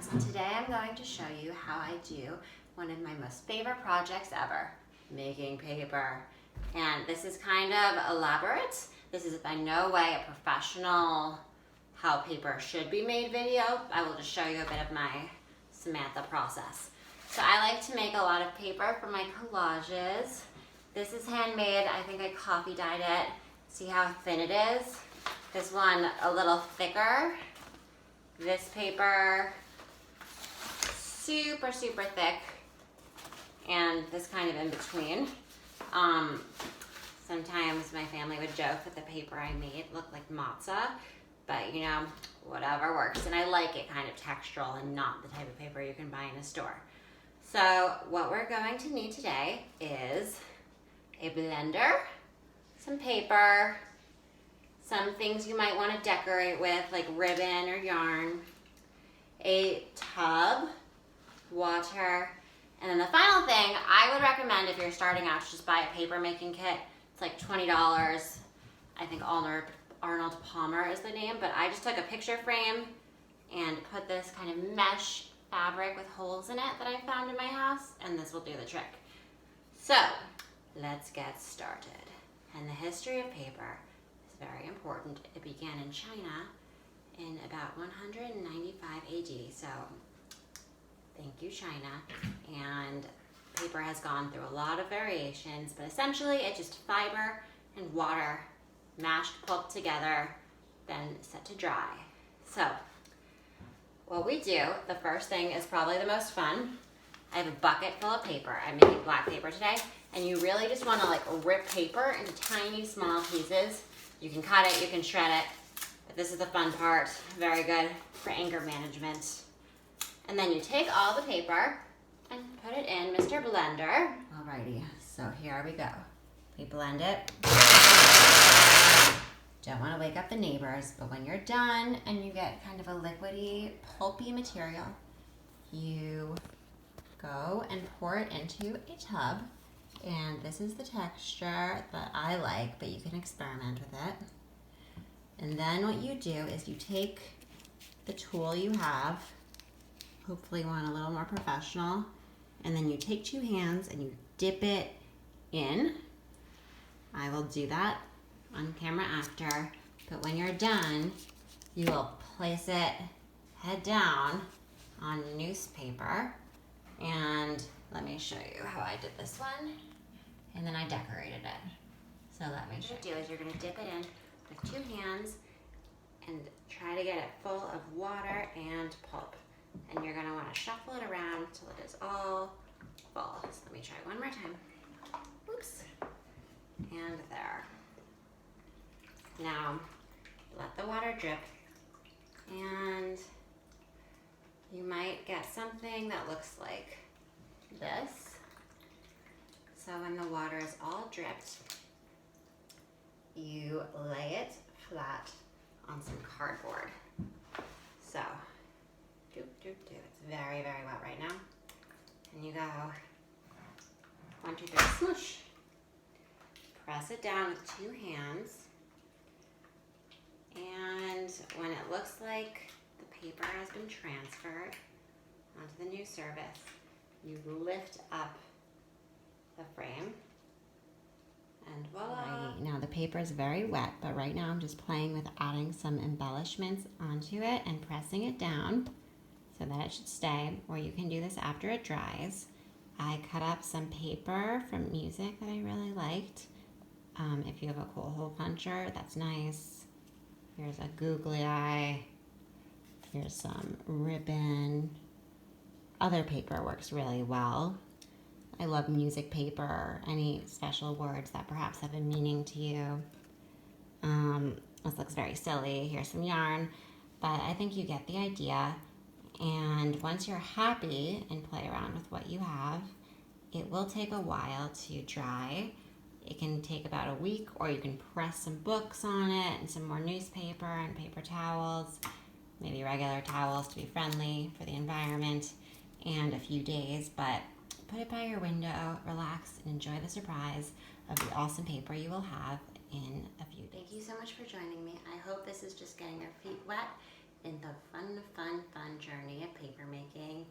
friends, and today I'm going to show you how I do one of my most favorite projects ever, making paper. And this is kind of elaborate. This is by no way a professional how paper should be made video. I will just show you a bit of my Samantha process. So I like to make a lot of paper for my collages. This is handmade. I think I coffee dyed it. See how thin it is? This one a little thicker. This paper, super, super thick, and this kind of in between. Sometimes my family would joke that the paper I made looked like matzah, but you know, whatever works. And I like it kind of textural and not the type of paper you can buy in a store. So what we're going to need today is a blender, some paper, some things you might want to decorate with, like ribbon or yarn, a tub, water, and then the final thing, I would recommend if you're starting out to just buy a paper making kit. It's like $20. I think Arnold Palmer is the name, but I just took a picture frame and put this kind of mesh fabric with holes in it that I found in my house, and this will do the trick. So, let's get started. And the history of paper is very important. It began in China in about 195 AD, so thank you, China. And paper has gone through a lot of variations, but essentially it's just fiber and water mashed, pulped together, then set to dry. So what we do, the first thing is probably the most fun. I have a bucket full of paper. I'm making black paper today, and you really just want to like rip paper into tiny small pieces. You can cut it, you can shred it, but this is the fun part. Very good for anger management. And then you take all the paper and put it in Mr. Blender. Alrighty, so here we go. We blend it. Don't want to wake up the neighbors, but when you're done and you get kind of a liquidy, pulpy material, you go and pour it into a tub. And this is the texture that I like, but you can experiment with it. And then what you do is you take the tool you have, hopefully one a little more professional, and then you take two hands and you dip it in. I will do that on camera after, but when you're done, you will place it head down on newspaper. And let me show you how I did this one. And then I decorated it. So let me show you. What you do is you're gonna dip it in with two hands and try to get it full of water and pulp. And you're gonna wanna shuffle it around till it is all full. So let me try one more time. Oops. And there. Now, let the water drip, and you might get something that looks like this. So when the water is all dripped, you lay it flat on some cardboard. So, doop, doop, doop. It's very, very wet right now. And you go 1, 2, 3, smoosh. Press it down with two hands. And when it looks like the paper has been transferred onto the new surface, you lift up the frame, and voila. Right. Now the paper is very wet, but right now I'm just playing with adding some embellishments onto it and pressing it down so that it should stay, or you can do this after it dries. I cut up some paper from music that I really liked. If you have a cool hole puncher, that's nice. Here's a googly eye. Here's some ribbon. Other paper works really well. I love music paper, any special words that perhaps have a meaning to you. This looks very silly. Here's some yarn, but I think you get the idea. And once you're happy and play around with what you have, it will take a while to dry. It can take about a week, or you can press some books on it and some more newspaper and paper towels, maybe regular towels to be friendly for the environment, and a few days, but put it by your window, relax, and enjoy the surprise of the awesome paper you will have in a few days. Thank you so much for joining me. I hope this is just getting your feet wet in the fun journey of paper making.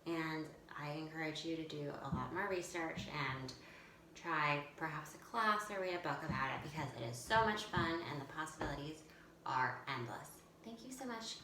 And I encourage you to do a lot more research and try perhaps a class or read a book about it, because it is so much fun and the possibilities are endless. Thank you so much.